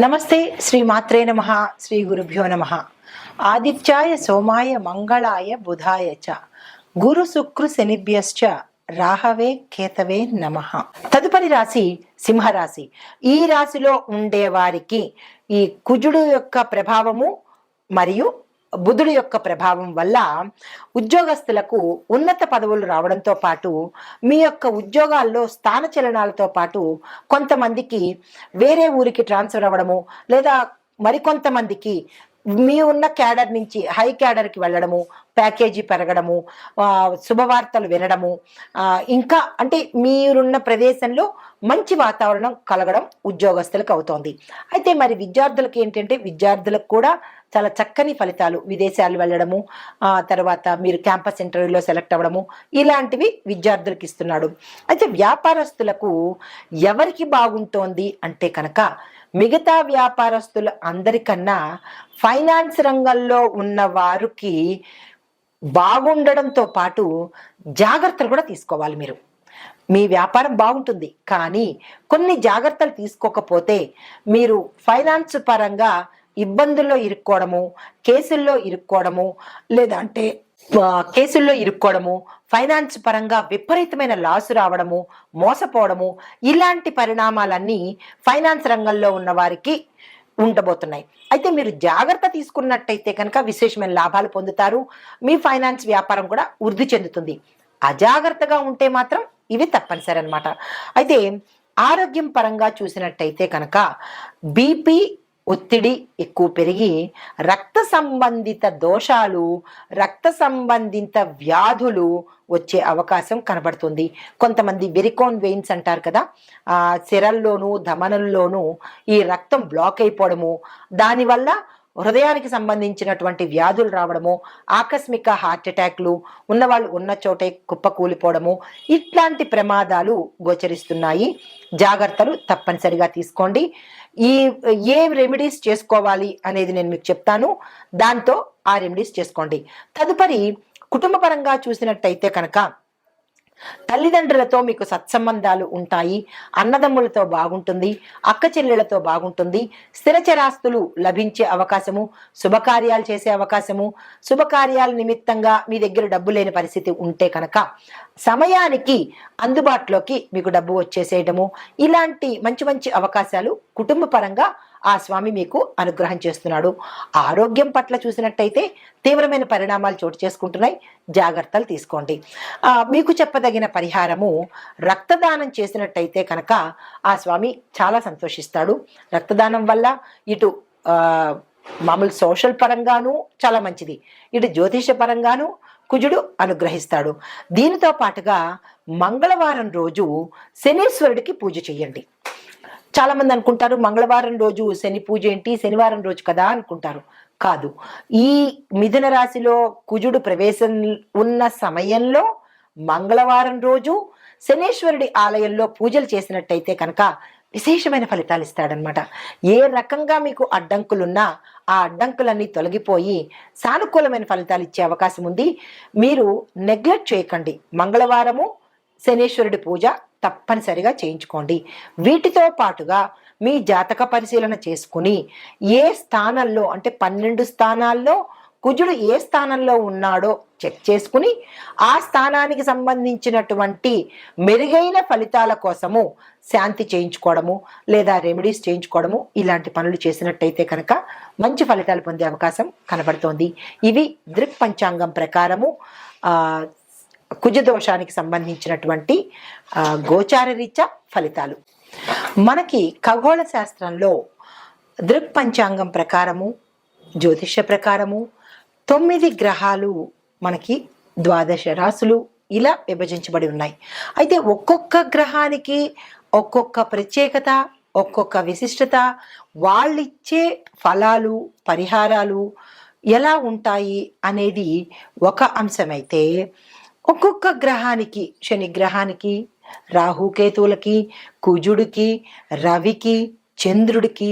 నమస్తే శ్రీ మాత్రే నమః శ్రీ గురుభ్యో నమః ఆదిత్యాయ సోమాయ మంగళాయ బుధాయ చ గురు శుక్ర శనిభ్యశ్చ రాహవే కేతవే నమః. తదుపరి రాశి సింహరాశి. ఈ రాశిలో ఉండే వారికి ఈ కుజుడు యొక్క ప్రభావము మరియు బుధుడి యొక్క ప్రభావం వల్ల ఉద్యోగస్తులకు ఉన్నత పదవులు రావడంతో పాటు మీ యొక్క ఉద్యోగాల్లో స్థానచలనాలతో పాటు కొంతమందికి వేరే ఊరికి ట్రాన్స్ఫర్ అవ్వడము, లేదా మరికొంతమందికి మీ ఉన్న క్యాడర్ నుంచి హై క్యాడర్కి వెళ్ళడము, ప్యాకేజీ పెరగడము, శుభవార్తలు వినడము, ఇంకా అంటే మీరున్న ప్రదేశంలో మంచి వాతావరణం కలగడం ఉద్యోగస్తులకు అవుతోంది. అయితే మరి విద్యార్థులకు ఏంటంటే విద్యార్థులకు కూడా చాలా చక్కని ఫలితాలు, విదేశాలు వెళ్ళడము, తర్వాత మీరు క్యాంపస్ ఇంటర్వ్యూలో సెలెక్ట్ అవ్వడము, ఇలాంటివి విద్యార్థులకు ఇస్తున్నాడు. అయితే వ్యాపారస్తులకు ఎవరికి బాగుంటోంది అంటే కనుక మిగతా వ్యాపారస్తులు అందరికన్నా ఫైనాన్స్ రంగంలో ఉన్న వారికి బాగుండడంతో పాటు జాగ్రత్తలు కూడా తీసుకోవాలి. మీ వ్యాపారం బాగుంటుంది, కానీ కొన్ని జాగ్రత్తలు తీసుకోకపోతే మీరు ఫైనాన్స్ పరంగా ఇబ్బందుల్లో ఇరుక్కోవడము, కేసుల్లో ఇరుక్కోవడము, ఫైనాన్స్ పరంగా విపరీతమైన లాసు రావడము, మోసపోవడము, ఇలాంటి పరిణామాలన్నీ ఫైనాన్స్ రంగంలో ఉన్న వారికి ఉండబోతున్నాయి. అయితే మీరు జాగ్రత్త తీసుకున్నట్టయితే కనుక విశేషమైన లాభాలు పొందుతారు. మీ ఫైనాన్స్ వ్యాపారం కూడా వృద్ధి చెందుతుంది. అజాగ్రత్తగా ఉంటే మాత్రం ఇవి తప్పనిసరి అన్నమాట. అయితే ఆరోగ్యం పరంగా చూసినట్టయితే కనుక బీపీ ఒత్తిడి ఎక్కువ పెరిగి రక్త సంబంధిత దోషాలు, రక్త సంబంధిత వ్యాధులు వచ్చే అవకాశం కనబడుతుంది. కొంతమంది వెరికోన్ వెయిన్స్ అంటారు కదా, సిరల్లోనూ ధమనుల్లోనూ ఈ రక్తం బ్లాక్ అయిపోవడము, దానివల్ల హృదయానికి సంబంధించినటువంటి వ్యాధులు రావడము, ఆకస్మిక హార్ట్ అటాక్లు, ఉన్నవాళ్ళు ఉన్న చోటే కుప్పకూలిపోవడము, ఇట్లాంటి ప్రమాదాలు గోచరిస్తున్నాయి. జాగ్రత్తలు తప్పనిసరిగా తీసుకోండి. ఏ రెమెడీస్ చేసుకోవాలి అనేది నేను మీకు చెప్తాను, దాంతో ఆ రెమెడీస్ చేసుకోండి. తదుపరి కుటుంబ పరంగా చూసినట్టయితే కనుక తల్లిదండ్రులతో మీకు సత్సంబంధాలు ఉంటాయి, అన్నదమ్ములతో బాగుంటుంది, అక్క చెల్లెళ్లతో బాగుంటుంది, స్థిరచరాస్తులు లభించే అవకాశము, శుభకార్యాలు చేసే అవకాశము, శుభకార్యాల నిమిత్తంగా మీ దగ్గర డబ్బు లేని పరిస్థితి ఉంటే కనుక సమయానికి అందుబాటులోకి మీకు డబ్బు వచ్చేసేయడము, ఇలాంటి మంచి మంచి అవకాశాలు కుటుంబ పరంగా ఆ స్వామి మీకు అనుగ్రహం చేస్తున్నాడు. ఆరోగ్యం పట్ల చూసినట్టయితే తీవ్రమైన పరిణామాలు చోటు చేసుకుంటున్నాయి, జాగ్రత్తలు తీసుకోండి. మీకు చెప్పదగిన పరిహారము, రక్తదానం చేసినట్టయితే కనుక ఆ స్వామి చాలా సంతోషిస్తాడు. రక్తదానం వల్ల ఇటు మామూలు సోషల్ పరంగాను చాలా మంచిది, ఇటు జ్యోతిష పరంగాను కుజుడు అనుగ్రహిస్తాడు. దీనితో పాటుగా మంగళవారం రోజు శనీశ్వరుడికి పూజ చేయండి. చాలా మంది అనుకుంటారు మంగళవారం రోజు శని పూజ ఏంటి, శనివారం రోజు కదా అనుకుంటారు. కాదు, ఈ మిథున రాశిలో కుజుడు ప్రవేశం ఉన్న సమయంలో మంగళవారం రోజు శనీశ్వరుడి ఆలయంలో పూజలు చేసినట్టయితే కనుక విశేషమైన ఫలితాలు ఇస్తాడనమాట. ఏ రకంగా మీకు అడ్డంకులున్నా ఆ అడ్డంకులన్నీ తొలగిపోయి సానుకూలమైన ఫలితాలు ఇచ్చే అవకాశం ఉంది. మీరు నెగ్లెక్ట్ చేయకండి. మంగళవారము శనీశ్వరుడి పూజ తప్పనిసరిగా చేయించుకోండి. వీటితో పాటుగా మీ జాతక పరిశీలన చేసుకుని ఏ స్థానంలో అంటే 12 స్థానాల్లో కుజుడు ఏ స్థానంలో ఉన్నాడో చెక్ చేసుకుని ఆ స్థానానికి సంబంధించినటువంటి మెరుగైన ఫలితాల కోసము శాంతి చేయించుకోవడము, లేదా రెమెడీస్ చేయించుకోవడము, ఇలాంటి పనులు చేసినట్టయితే కనుక మంచి ఫలితాలు పొందే అవకాశం కనబడుతోంది. ఇవి దృక్ పంచాంగం ప్రకారము కుజదోషానికి సంబంధించినటువంటి గోచార రీత్యా ఫలితాలు. మనకి ఖగోళ శాస్త్రంలో దృక్ పంచాంగం ప్రకారము, జ్యోతిష ప్రకారము 9 గ్రహాలు మనకి 12 రాసులు ఇలా విభజించబడి ఉన్నాయి. అయితే ఒక్కొక్క గ్రహానికి ఒక్కొక్క ప్రత్యేకత, ఒక్కొక్క విశిష్టత, వాళ్ళిచ్చే ఫలాలు, పరిహారాలు ఎలా ఉంటాయి అనేది ఒక అంశమైతే, ఒక్కొక్క గ్రహానికి, శని గ్రహానికి, రాహుకేతువులకి, కుజుడికి, రవికి, చంద్రుడికి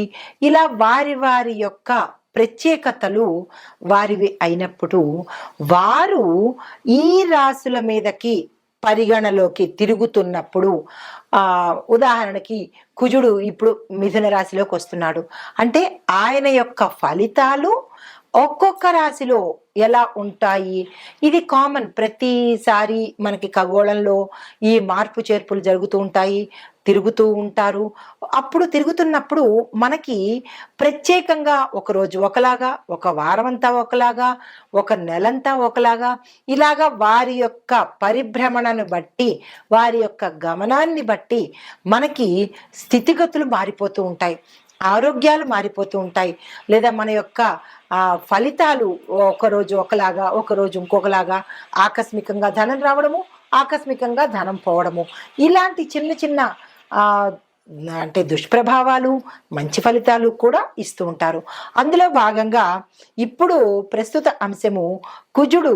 ఇలా వారి వారి యొక్క ప్రత్యేకతలు వారివి అయినప్పుడు వారు ఈ రాశుల మీదకి పరిగణలోకి తిరుగుతున్నప్పుడు ఉదాహరణకి కుజుడు ఇప్పుడు మిథున రాశిలోకి వస్తున్నాడు అంటే ఆయన యొక్క ఫలితాలు ఒక్కొక్క రాశిలో ఎలా ఉంటాయి, ఇది కామన్. ప్రతిసారి మనకి ఖగోళంలో ఈ మార్పు చేర్పులు జరుగుతూ ఉంటాయి, తిరుగుతూ ఉంటారు. అప్పుడు తిరుగుతున్నప్పుడు మనకి ప్రత్యేకంగా ఒకరోజు ఒకలాగా, ఒక వారమంతా ఒకలాగా, ఒక నెలంతా ఒకలాగా, ఇలాగా వారి యొక్క పరిభ్రమణను బట్టి, వారి యొక్క గమనాన్ని బట్టి మనకి స్థితిగతులు మారిపోతూ ఉంటాయి, ఆరోగ్యాలు మారిపోతూ ఉంటాయి, లేదా మన యొక్క ఫలితాలు ఒకరోజు ఒకలాగా, ఒకరోజు ఇంకొకలాగా, ఆకస్మికంగా ధనం రావడము, ఆకస్మికంగా ధనం పోవడము, ఇలాంటి చిన్న చిన్న అంటే దుష్ప్రభావాలు, మంచి ఫలితాలు కూడా ఇస్తూ ఉంటారు. అందులో భాగంగా ఇప్పుడు ప్రస్తుత అంశము కుజుడు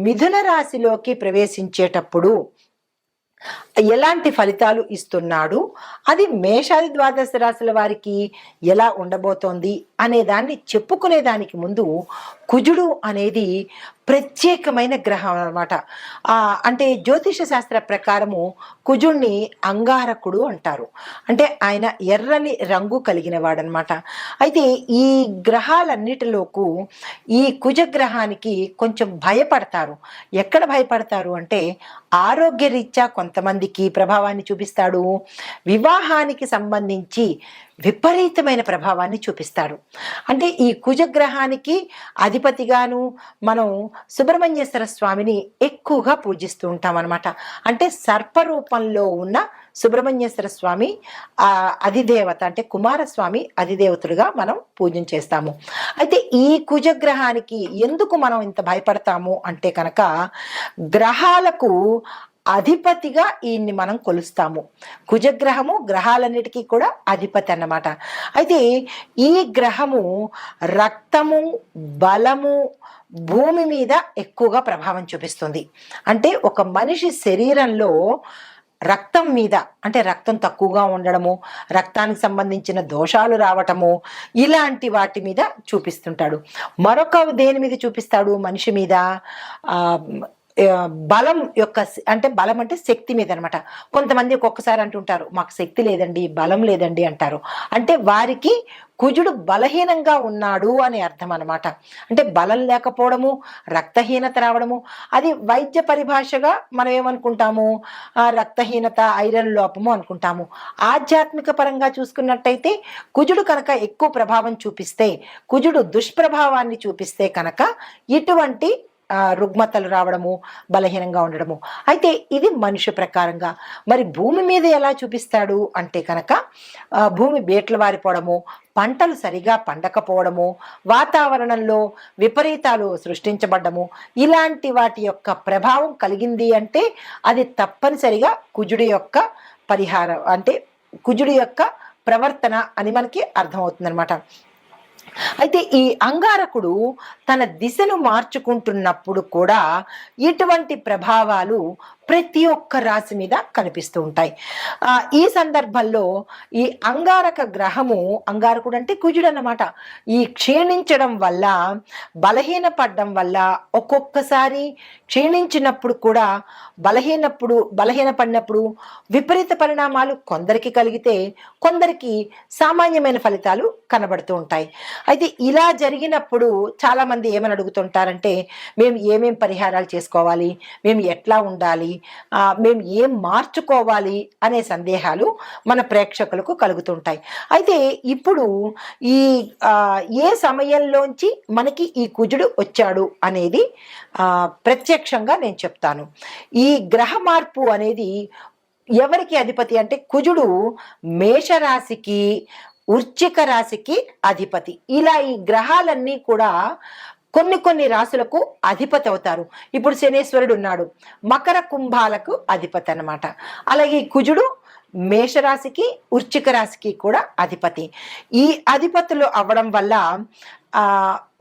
మిథున రాశిలోకి ప్రవేశించేటప్పుడు ఎలాంటి ఫలితాలు ఇస్తున్నాడు, అది మేషాది ద్వాదశ రాశుల వారికి ఎలా ఉండబోతోంది అనే దాన్ని చెప్పుకునే దానికి ముందు కుజుడు అనేది ప్రత్యేకమైన గ్రహం అనమాట. అంటే జ్యోతిష శాస్త్ర ప్రకారము కుజుడిని అంగారకుడు అంటారు. అంటే ఆయన ఎర్రని రంగు కలిగిన వాడనమాట. అయితే ఈ గ్రహాలన్నిటిలోకు ఈ కుజ గ్రహానికి కొంచెం భయపడతారు. ఎక్కడ భయపడతారు అంటే ఆరోగ్యరీత్యా కొంతమందికి ప్రభావాన్ని చూపిస్తాడు, వివాహానికి సంబంధించి విపరీతమైన ప్రభావాన్ని చూపిస్తాడు. అంటే ఈ కుజగ్రహానికి అధిపతిగాను మనం సుబ్రహ్మణ్యేశ్వర స్వామిని ఎక్కువగా పూజిస్తూ ఉంటాం అనమాట. అంటే సర్పరూపంలో ఉన్న సుబ్రహ్మణ్యేశ్వర స్వామి అధిదేవత, అంటే కుమారస్వామి అధిదేవతలుగా మనం పూజన చేస్తాము. అయితే ఈ కుజగ్రహానికి ఎందుకు మనం ఇంత భయపడతాము అంటే కనుక గ్రహాలకు అధిపతిగా ఈయన్ని మనం కొలుస్తాము. కుజగ్రహము గ్రహాలన్నిటికీ కూడా అధిపతి అన్నమాట. అయితే ఈ గ్రహము రక్తము, బలము, భూమి మీద ఎక్కువగా ప్రభావం చూపిస్తుంది. అంటే ఒక మనిషి శరీరంలో రక్తం మీద, అంటే రక్తం తక్కువగా ఉండడము, రక్తానికి సంబంధించిన దోషాలు రావటము, ఇలాంటి వాటి మీద చూపిస్తుంటాడు. మరొక దేని మీద చూపిస్తాడు మనిషి మీద, బలం యొక్క, అంటే బలం అంటే శక్తి మీద అనమాట. కొంతమంది ఒక్కొక్కసారి అంటుంటారు మాకు శక్తి లేదండి, బలం లేదండి అంటారు. అంటే వారికి కుజుడు బలహీనంగా ఉన్నాడు అని అర్థం అనమాట. అంటే బలం లేకపోవడము, రక్తహీనత రావడము, అది వైద్య పరిభాషగా మనం ఏమనుకుంటాము, రక్తహీనత, ఐరన్ లోపము అనుకుంటాము. ఆధ్యాత్మిక పరంగా చూసుకున్నట్టయితే కుజుడు కనుక ఎక్కువ ప్రభావం చూపిస్తే, కుజుడు దుష్ప్రభావాన్ని చూపిస్తే కనుక ఇటువంటి రుగ్మతలు రావడము, బలహీనంగా ఉండడము. అయితే ఇది మనిషి ప్రకారంగా. మరి భూమి మీద ఎలా చూపిస్తాడు అంటే కనుక భూమి బేట్లు వారిపోవడము, పంటలు సరిగా పండకపోవడము, వాతావరణంలో విపరీతాలు సృష్టించబడ్డము, ఇలాంటి వాటి యొక్క ప్రభావం కలిగింది అంటే అది తప్పనిసరిగా కుజుడి యొక్క పరిహారం, అంటే కుజుడి యొక్క ప్రవర్తన అని మనకి అర్థమవుతుందన్నమాట. అయితే ఈ అంగారకుడు తన దిశను మార్చుకుంటున్నప్పుడు కూడా ఇటువంటి ప్రభావాలు ప్రతి ఒక్క రాశి మీద కనిపిస్తూ ఉంటాయి. ఈ సందర్భంలో ఈ అంగారక గ్రహము, అంగారకుడు అంటే కుజుడు అన్నమాట, ఈ క్షీణించడం వల్ల, బలహీనపడడం వల్ల, ఒక్కొక్కసారి క్షీణించినప్పుడు కూడా బలహీనపడినప్పుడు విపరీత పరిణామాలు కొందరికి కలిగితే కొందరికి సామాన్యమైన ఫలితాలు కనబడుతూ ఉంటాయి. అయితే ఇలా జరిగినప్పుడు చాలా మంది ఏమని అడుగుతుంటారంటే మేము ఏమేం పరిహారాలు చేసుకోవాలి, మేము ఎట్లా ఉండాలి, మేము ఏం మార్చుకోవాలి అనే సందేహాలు మన ప్రేక్షకులకు కలుగుతుంటాయి. అయితే ఇప్పుడు ఈ ఏ సమయంలోంచి మనకి ఈ కుజుడు వచ్చాడు అనేది ప్రత్యక్షంగా నేను చెప్తాను. ఈ గ్రహ మార్పు అనేది ఎవరికి అధిపతి అంటే కుజుడు మేషరాశికి, వృశ్చిక రాశికి అధిపతి. ఇలా ఈ గ్రహాలన్నీ కూడా కొన్ని రాశులకు అధిపతి అవుతారు. ఇప్పుడు శనేశ్వరుడు ఉన్నాడు, మకర కుంభాలకు అధిపతి అన్నమాట. అలాగే కుజుడు మేషరాశికి, వృశ్చిక రాశికి కూడా అధిపతి. ఈ అధిపతులు అవ్వడం వల్ల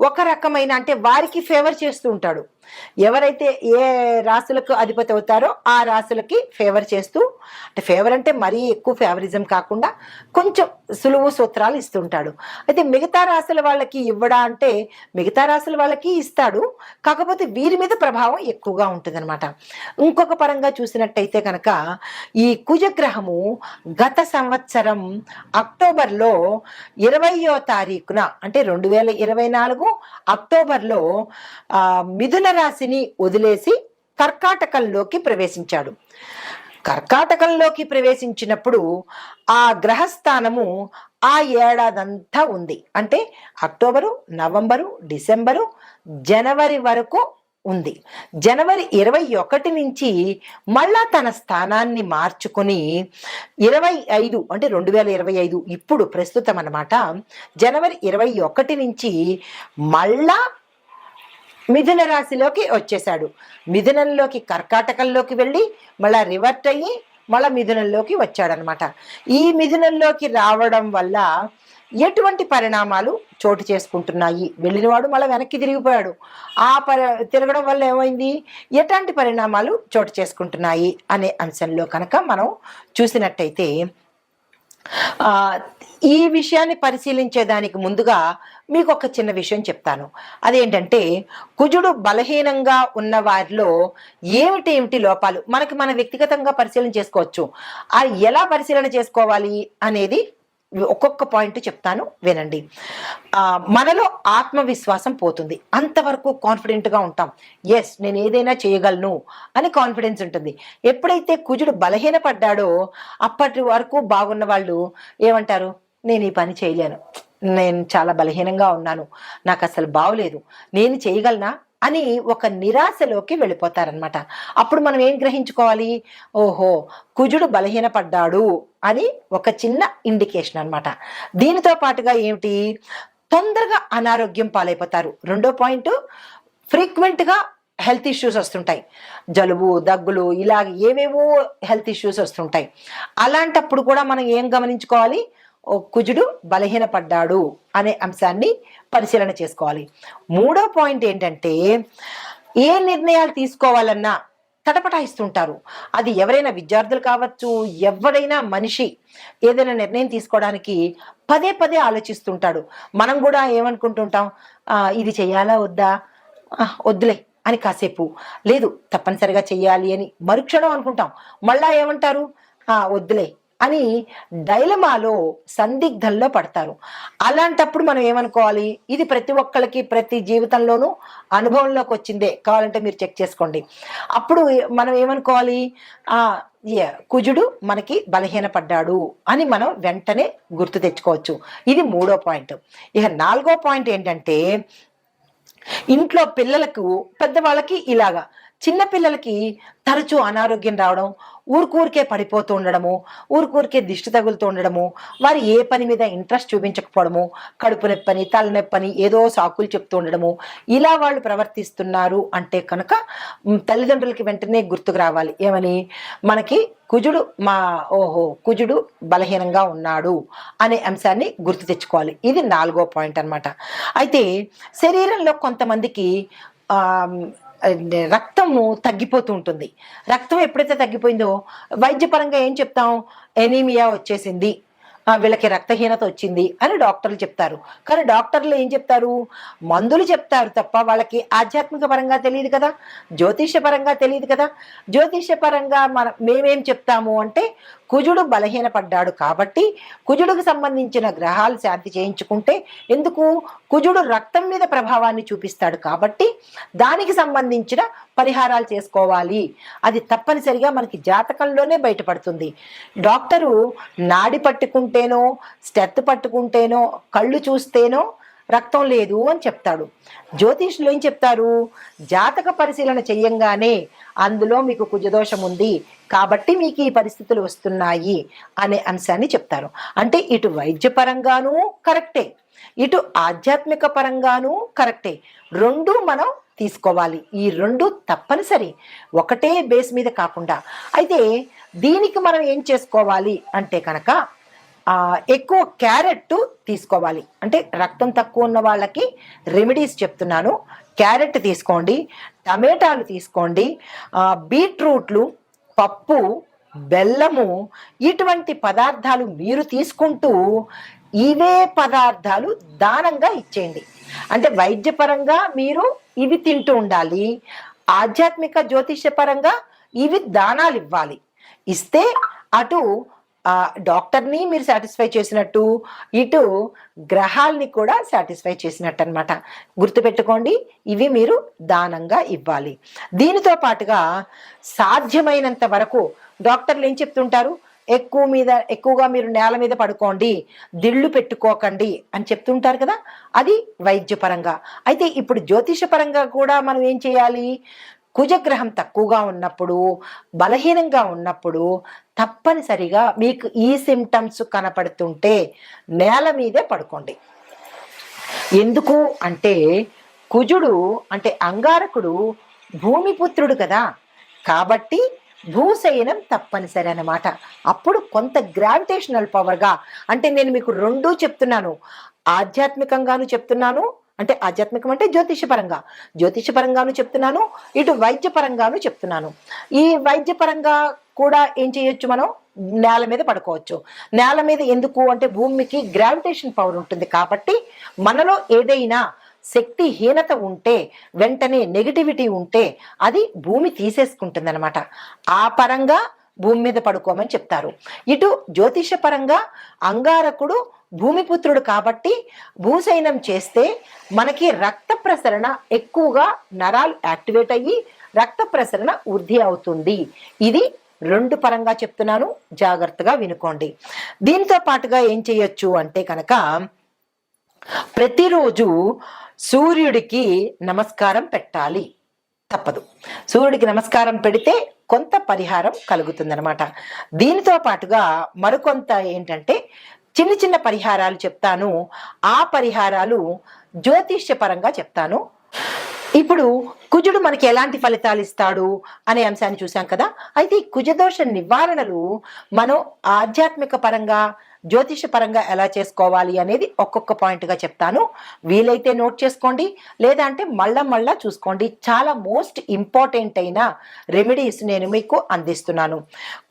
ఒక రకమైన, అంటే వారికి ఫేవర్ చేస్తూ ఉంటాడు. ఎవరైతే ఏ రాశులకు అధిపతి అవుతారో ఆ రాశులకి ఫేవర్ చేస్తూ, అంటే ఫేవర్ అంటే మరీ ఎక్కువ ఫేవరిజం కాకుండా కొంచెం సులువు సూత్రాలు ఇస్తుంటాడు. అయితే మిగతా రాశుల వాళ్ళకి ఇవ్వడా అంటే మిగతా రాశుల వాళ్ళకి ఇస్తాడు, కాకపోతే వీరి మీద ప్రభావం ఎక్కువగా ఉంటుందన్నమాట. ఇంకొక పరంగా చూసినట్టయితే కనుక ఈ కుజగ్రహము గత సంవత్సరం అక్టోబర్లో 20వ తారీఖున అంటే 2024 అక్టోబర్లో మిథున రాశిని వదిలేసి కర్కాటకంలోకి ప్రవేశించాడు. కర్కాటకంలోకి ప్రవేశించినప్పుడు ఆ గ్రహస్థానము ఆ ఏడాదంతా ఉంది. అంటే అక్టోబరు, నవంబరు, డిసెంబరు, జనవరి వరకు ఉంది. జనవరి 21 నుంచి మళ్ళా తన స్థానాన్ని మార్చుకొని 25 అంటే 2025 ఇప్పుడు ప్రస్తుతం అన్నమాట. జనవరి 21 నుంచి మళ్ళా మిథున రాశిలోకి వచ్చేశాడు. మిథునంలోకి కర్కాటకంలోకి వెళ్ళి మళ్ళా రివర్ట్ అయ్యి మళ్ళా మిథునంలోకి వచ్చాడనమాట. ఈ మిథునంలోకి రావడం వల్ల ఎటువంటి పరిణామాలు చోటు చేసుకుంటున్నాయి, వెళ్ళినవాడు మళ్ళీ వెనక్కి తిరిగిపోయాడు. ఆ తిరగడం వల్ల ఏమైంది, ఎలాంటి పరిణామాలు చోటు చేసుకుంటున్నాయి అనే అంశంలో కనుక మనం చూసినట్టయితే ఈ విషయాన్ని పరిశీలించేదానికి ముందుగా మీకు ఒక చిన్న విషయం చెప్తాను. అదేంటంటే కుజుడు బలహీనంగా ఉన్న వారిలో ఏమిటి లోపాలు మన వ్యక్తిగతంగా పరిశీలన చేసుకోవచ్చు. ఎలా పరిశీలన చేసుకోవాలి అనేది ఒక్కొక్క పాయింట్ చెప్తాను, వినండి. మనలో ఆత్మవిశ్వాసం పోతుంది. అంతవరకు కాన్ఫిడెంట్గా ఉంటాం. ఎస్, నేను ఏదైనా చేయగలను అని కాన్ఫిడెన్స్ ఉంటుంది. ఎప్పుడైతే కుజుడు బలహీనపడ్డాడో అప్పటి వరకు బాగున్న వాళ్ళు ఏమంటారు, నేను ఈ పని చేయలేను, నేను చాలా బలహీనంగా ఉన్నాను, నాకు అసలు బాగలేదు, నేను చేయగలనా అని ఒక నిరాశలోకి వెళ్ళిపోతారనమాట. అప్పుడు మనం ఏం గ్రహించుకోవాలి, ఓహో కుజుడు బలహీనపడ్డాడు అని ఒక చిన్న ఇండికేషన్ అనమాట. దీనితో పాటుగా ఏమిటి, తొందరగా అనారోగ్యం పాలైపోతారు. రెండో పాయింట్, ఫ్రీక్వెంట్గా హెల్త్ ఇష్యూస్ వస్తుంటాయి. జలుబు, దగ్గులు, ఇలా ఏవేవో హెల్త్ ఇష్యూస్ వస్తుంటాయి. అలాంటప్పుడు కూడా మనం ఏం గమనించుకోవాలి, కుజుడు బలహీనపడ్డాడు అనే అంశాన్ని పరిశీలన చేసుకోవాలి. మూడో పాయింట్ ఏంటంటే, ఏ నిర్ణయాలు తీసుకోవాలన్నా తటపటాయిస్తుంటారు. అది ఎవరైనా విద్యార్థులు కావచ్చు, ఎవరైనా మనిషి ఏదైనా నిర్ణయం తీసుకోవడానికి పదే పదే ఆలోచిస్తుంటాడు. మనం కూడా ఏమనుకుంటుంటాం, ఇది చెయ్యాలా వద్దా, వద్దులే అని కాసేపు, లేదు తప్పనిసరిగా చెయ్యాలి అని మరుక్షణం అనుకుంటాం. మళ్ళా ఏమంటారు, వద్దులే అని డైలమాలో సందిగ్ధంలో పడతారు. అలాంటప్పుడు మనం ఏమనుకోవాలి, ఇది ప్రతి ఒక్కరికి ప్రతి జీవితంలోనూ అనుభవంలోకి వచ్చిందే, కావాలంటే మీరు చెక్ చేసుకోండి. అప్పుడు మనం ఏమనుకోవాలి, కుజుడు మనకి బలహీనపడ్డాడు అని మనం వెంటనే గుర్తు తెచ్చుకోవచ్చు. ఇది మూడో పాయింట్. ఇక నాలుగో పాయింట్ ఏంటంటే, ఇంట్లో పిల్లలకు, పెద్దవాళ్ళకి ఇలాగా, చిన్న పిల్లలకి తరచూ అనారోగ్యం రావడం, ఊరికే పడిపోతూ ఉండడము, ఊరికే దిష్టి తగులుతూ ఉండడము, వారు ఏ పని మీద ఇంట్రెస్ట్ చూపించకపోవడము, కడుపు నొప్పని, తలనొప్పని ఏదో సాకులు చెప్తూ ఉండడము, ఇలా వాళ్ళు ప్రవర్తిస్తున్నారు అంటే కనుక తల్లిదండ్రులకి వెంటనే గుర్తుకు రావాలి, ఏమని, మనకి కుజుడు కుజుడు బలహీనంగా ఉన్నాడు అనే అంశాన్ని గుర్తు తెచ్చుకోవాలి. ఇది నాలుగో పాయింట్ అన్నమాట. అయితే శరీరంలో కొంతమందికి రక్తము తగ్గిపోతూ ఉంటుంది. రక్తం ఎప్పుడైతే తగ్గిపోయిందో వైద్యపరంగా ఏం చెప్తాం, ఎనీమియా వచ్చేసింది, వీళ్ళకి రక్తహీనత వచ్చింది అని డాక్టర్లు చెప్తారు. కానీ డాక్టర్లు ఏం చెప్తారు, మందులు చెప్తారు తప్ప వాళ్ళకి ఆధ్యాత్మిక పరంగా తెలియదు కదా, జ్యోతిష్య పరంగా తెలియదు కదా. జ్యోతిష్య పరంగా మేమేం చెప్తాము అంటే, కుజుడు బలహీనపడ్డాడు కాబట్టి కుజుడుకు సంబంధించిన గ్రహాలు శాంతి చేయించుకుంటే, ఎందుకు, కుజుడు రక్తం మీద ప్రభావాన్ని చూపిస్తాడు కాబట్టి దానికి సంబంధించిన పరిహారాలు చేసుకోవాలి. అది తప్పనిసరిగా మనకి జాతకంలోనే బయటపడుతుంది. డాక్టరు నాడి పట్టుకుంటేనో, స్టెత్ పట్టుకుంటేనో, కళ్ళు చూస్తేనో రక్తం లేదు అని చెప్తాడు. జ్యోతిష్యులు ఏం చెప్తారు, జాతక పరిశీలన చెయ్యంగానే అందులో మీకు కుజదోషం ఉంది కాబట్టి మీకు ఈ పరిస్థితులు వస్తున్నాయి అనే అంశాన్ని చెప్తారు. అంటే ఇటు వైద్యపరంగానూ కరెక్టే, ఇటు ఆధ్యాత్మిక పరంగానూ కరెక్టే. రెండు మనం తీసుకోవాలి. ఈ రెండు తప్పనిసరి, ఒకటే బేస్ మీద కాకుండా. అయితే దీనికి మనం ఏం చేసుకోవాలి అంటే కనుక, ఎక్కువ క్యారెట్ తీసుకోవాలి. అంటే రక్తం తక్కువ ఉన్న వాళ్ళకి రెమెడీస్ చెప్తున్నాను. క్యారెట్ తీసుకోండి, టమాటాలు తీసుకోండి, బీట్రూట్లు, పప్పు, బెల్లము, ఇటువంటి పదార్థాలు మీరు తీసుకుంటూ ఇవే పదార్థాలు దానంగా ఇచ్చేయండి. అంటే వైద్యపరంగా మీరు ఇవి తింటూ ఉండాలి, ఆధ్యాత్మిక జ్యోతిష్యపరంగా ఇవి దానాలు ఇవ్వాలి. ఇస్తే అటు డాక్టర్ని మీరు సాటిస్ఫై చేసినట్టు, ఇటు గ్రహాల్ని కూడా సాటిస్ఫై చేసినట్టు అనమాట. గుర్తుపెట్టుకోండి, ఇవి మీరు దానంగా ఇవ్వాలి. దీనితో పాటుగా సాధ్యమైనంత వరకు డాక్టర్లు ఏం చెప్తుంటారు, ఎక్కువగా మీరు నేల మీద పడుకోండి, దిళ్ళు పెట్టుకోకండి అని చెప్తుంటారు కదా, అది వైద్యపరంగా. అయితే ఇప్పుడు జ్యోతిషపరంగా కూడా మనం ఏం చేయాలి, కుజగ్రహం తక్కువగా ఉన్నప్పుడు, బలహీనంగా ఉన్నప్పుడు తప్పనిసరిగా మీకు ఈ సిమ్టమ్స్ కనపడుతుంటే నేల మీదే పడుకోండి. ఎందుకు అంటే కుజుడు అంటే అంగారకుడు భూమిపుత్రుడు కదా, కాబట్టి భూశయనం తప్పనిసరి అన్నమాట. అప్పుడు కొంత గ్రావిటేషనల్ పవర్గా, అంటే నేను మీకు రెండూ చెప్తున్నాను, ఆధ్యాత్మికంగాను చెప్తున్నాను, అంటే ఆధ్యాత్మికం అంటే జ్యోతిషపరంగాను చెప్తున్నాను, ఇటు వైద్యపరంగాను చెప్తున్నాను. ఈ వైద్యపరంగా కూడా ఏం చేయొచ్చు, మనం నేల మీద పడుకోవచ్చు. నేల మీద ఎందుకు అంటే భూమికి గ్రావిటేషన్ పవర్ ఉంటుంది కాబట్టి మనలో ఏదైనా శక్తిహీనత ఉంటే, వెంటనే నెగిటివిటీ ఉంటే అది భూమి తీసేసుకుంటుంది అనమాట. ఆ పరంగా భూమి మీద పడుకోమని చెప్తారు. ఇటు జ్యోతిష పరంగా అంగారకుడు భూమిపుత్రుడు కాబట్టి భూశయనం చేస్తే మనకి రక్త ప్రసరణ ఎక్కువగా, నరాలు యాక్టివేట్ అయ్యి రక్త ప్రసరణ వృద్ధి అవుతుంది. ఇది రెండు పరంగా చెప్తున్నాను, జాగ్రత్తగా వినుకోండి. దీంతో పాటుగా ఏం చేయొచ్చు అంటే కనుక ప్రతిరోజు సూర్యుడికి నమస్కారం పెట్టాలి, తప్పదు. సూర్యుడికి నమస్కారం పెడితే కొంత పరిహారం కలుగుతుందన్నమాట. దీనితో పాటుగా మరికొంత ఏంటంటే చిన్న చిన్న పరిహారాలు చెప్తాను. ఆ పరిహారాలు జ్యోతిష్యపరంగా చెప్తాను. ఇప్పుడు కుజుడు మనకి ఎలాంటి ఫలితాలు ఇస్తాడు అనే అంశాన్ని చూసాం కదా. అయితే ఈ కుజదోష నివారణలు మనం ఆధ్యాత్మిక పరంగా, జ్యోతిష పరంగా ఎలా చేసుకోవాలి అనేది ఒక్కొక్క పాయింట్గా చెప్తాను. వీలైతే నోట్ చేసుకోండి, లేదా అంటే మళ్ళా చూసుకోండి. చాలా మోస్ట్ ఇంపార్టెంట్ అయిన రెమెడీస్ నేను మీకు అందిస్తున్నాను.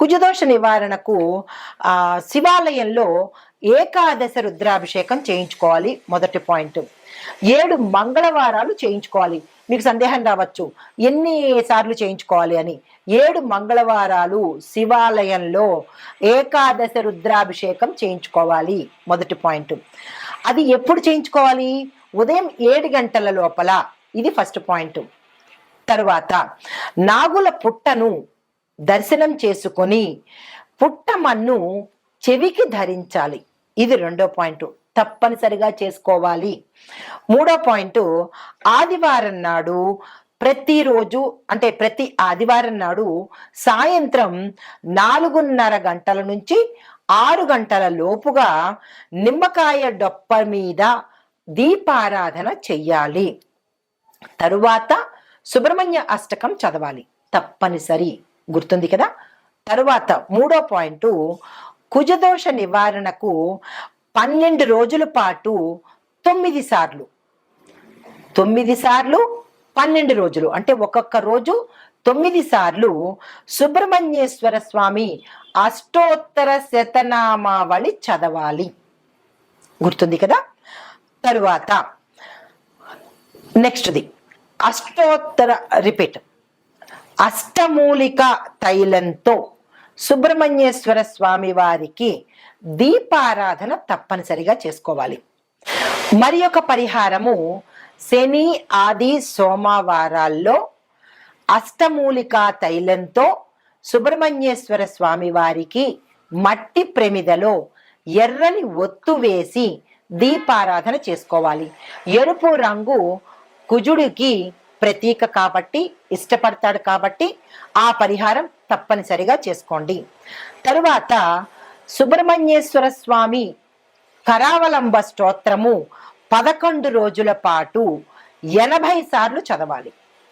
కుజదోష నివారణకు శివాలయంలో ఏకాదశ రుద్రాభిషేకం చేయించుకోవాలి. మొదటి పాయింట్. 7 మంగళవారాలు చేయించుకోవాలి. మీకు సందేహం రావచ్చు, ఎన్ని సార్లు చేయించుకోవాలి అని. 7 మంగళవారాలు శివాలయంలో ఏకాదశ రుద్రాభిషేకం చేయించుకోవాలి. మొదటి పాయింట్. అది ఎప్పుడు చేయించుకోవాలి? ఉదయం 7 గంటల లోపల. ఇది ఫస్ట్ పాయింట్. తరువాత నాగుల పుట్టను దర్శనం చేసుకొని పుట్టమన్ను చెవికి ధరించాలి. ఇది రెండో పాయింట్, తప్పనిసరిగా చేసుకోవాలి. మూడో పాయింట్, ఆదివారం నాడు ప్రతిరోజు అంటే ప్రతి ఆదివారం నాడు సాయంత్రం 4:30 గంటల నుంచి 6 గంటల లోపుగా నిమ్మకాయ డొప్ప మీద దీపారాధన చెయ్యాలి. తరువాత సుబ్రహ్మణ్య అష్టకం చదవాలి, తప్పనిసరి. గుర్తుంది కదా. తరువాత మూడో పాయింట్, కుజదోష నివారణకు 12 రోజుల పాటు 9 సార్లు 12 రోజులు అంటే ఒక్కొక్క రోజు 9 సార్లు సుబ్రహ్మణ్యేశ్వర స్వామి అష్టోత్తర శతనామావళి చదవాలి. గుర్తుంది కదా. తరువాత నెక్స్ట్ది అష్టోత్తర రిపీట్ అష్టమూలిక తైలంతో సుబ్రహ్మణ్యేశ్వర స్వామి వారికి దీపారాధన తప్పనిసరిగా చేసుకోవాలి. మరి ఒక పరిహారము, శని, ఆది, సోమవారాల్లో అష్టమూలికా తైలంతో సుబ్రహ్మణ్యేశ్వర స్వామి వారికి మట్టి ప్రమిదలో ఎర్రని ఒత్తు వేసి దీపారాధన చేసుకోవాలి. ఎరుపు రంగు కుజుడికి ప్రతీక కాబట్టి, ఇష్టపడతాడు కాబట్టి ఆ పరిహారం తప్పనిసరిగా చేసుకోండి. తరువాత సుబ్రహ్మణ్యేశ్వర స్వామి కరావలంబ స్తోత్రము 11 రోజుల పాటు 80 సార్లు చదవాలి.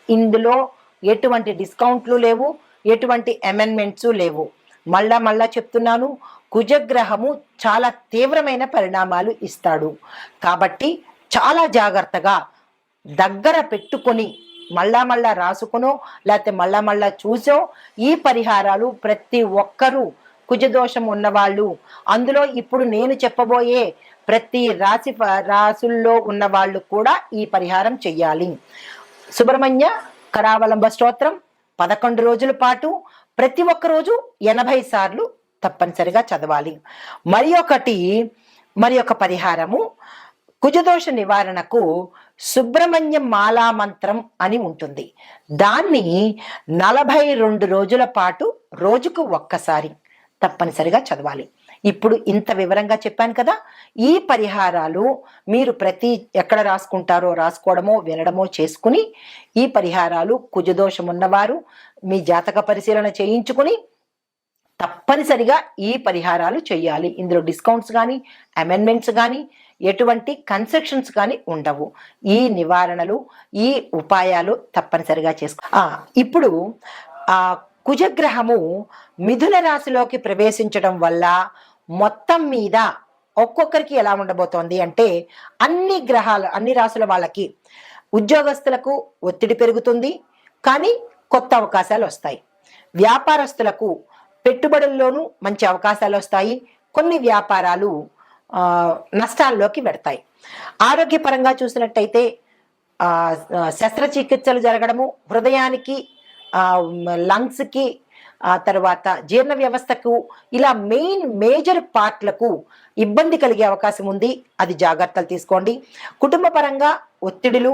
ఇందులో ఎటువంటి డిస్కౌంట్లు లేవు, ఎటువంటి అమెండ్మెంట్స్ లేవు. మళ్ళా చెప్తున్నాను, కుజగ్రహము చాలా తీవ్రమైన పరిణామాలు ఇస్తాడు. కాబట్టి చాలా జాగ్రత్తగా దగ్గర పెట్టుకొని మళ్ళా మళ్ళా రాసుకునో లేకపోతే మళ్ళా చూసో ఈ పరిహారాలు ప్రతి ఒక్కరూ కుజదోషం ఉన్నవాళ్ళు, అందులో ఇప్పుడు నేను చెప్పబోయే ప్రతి రాసుల్లో ఉన్న వాళ్ళు కూడా ఈ పరిహారం చెయ్యాలి. సుబ్రహ్మణ్య కరావలంబ స్తోత్రం 11 రోజుల పాటు ప్రతి ఒక్క రోజు 80 సార్లు తప్పనిసరిగా చదవాలి. మరి ఒక పరిహారము కుజదోష నివారణకు సుబ్రహ్మణ్య మాలా మంత్రం అని ఉంటుంది. దాన్ని 42 రోజుల పాటు రోజుకు ఒక్కసారి తప్పనిసరిగా చదవాలి. ఇప్పుడు ఇంత వివరంగా చెప్పాను కదా, ఈ పరిహారాలు మీరు ఎక్కడ రాసుకుంటారో రాసుకోవడమో వినడమో చేసుకుని ఈ పరిహారాలు కుజదోషం ఉన్నవారు మీ జాతక పరిశీలన చేయించుకుని తప్పనిసరిగా ఈ పరిహారాలు చేయాలి. ఇందులో డిస్కౌంట్స్ కానీ అమెండ్మెంట్స్ కానీ ఎటువంటి కన్సెషన్స్ కానీ ఉండవు. ఈ నివారణలు ఈ ఉపాయాలు తప్పనిసరిగా ఇప్పుడు కుజగ్రహము మిథున రాశిలోకి ప్రవేశించడం వల్ల మొత్తం మీద ఒక్కొక్కరికి ఎలా ఉండబోతోంది అంటే అన్ని రాశుల వాళ్ళకి ఉద్యోగస్తులకు ఒత్తిడి పెరుగుతుంది, కానీ కొత్త అవకాశాలు వస్తాయి. వ్యాపారస్తులకు పెట్టుబడుల్లోనూ మంచి అవకాశాలు వస్తాయి. కొన్ని వ్యాపారాలు నష్టాల్లోకి పెడతాయి. ఆరోగ్యపరంగా చూసినట్టయితే శస్త్రచికిత్సలు జరగడము, హృదయానికి లంగ్స్కి తర్వాత జీర్ణ వ్యవస్థకు ఇలా మేజర్ పార్ట్లకు ఇబ్బంది కలిగే అవకాశం ఉంది. అది జాగ్రత్తలు తీసుకోండి. కుటుంబ పరంగా ఒత్తిడులు,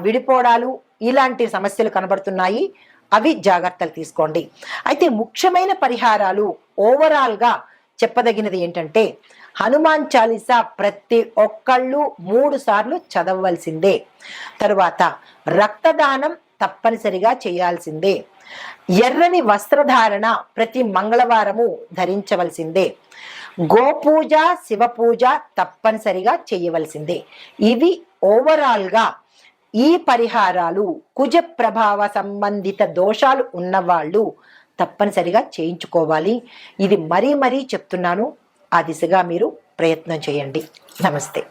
విడిపోవడాలు ఇలాంటి సమస్యలు కనబడుతున్నాయి. అవి జాగ్రత్తలు తీసుకోండి. అయితే ముఖ్యమైన పరిహారాలు ఓవరాల్గా చెప్పదగినది ఏంటంటే హనుమాన్ చాలీసా ప్రతి ఒక్కళ్ళు 3 సార్లు చదవవలసిందే. తరువాత రక్తదానం తప్పనిసరిగా చేయాల్సిందే. ఎర్రని వస్త్రధారణ ప్రతి మంగళవారము ధరించవలసిందే. గోపూజ, శివపూజ తప్పనిసరిగా చేయవలసిందే. ఇవి ఓవరాల్గా ఈ పరిహారాలు కుజ ప్రభావ సంబంధిత దోషాలు ఉన్నవాళ్ళు తప్పనిసరిగా చేయించుకోవాలి. ఇది మరీ చెప్తున్నాను. ఆ దిశగా మీరు ప్రయత్నం చేయండి. నమస్తే.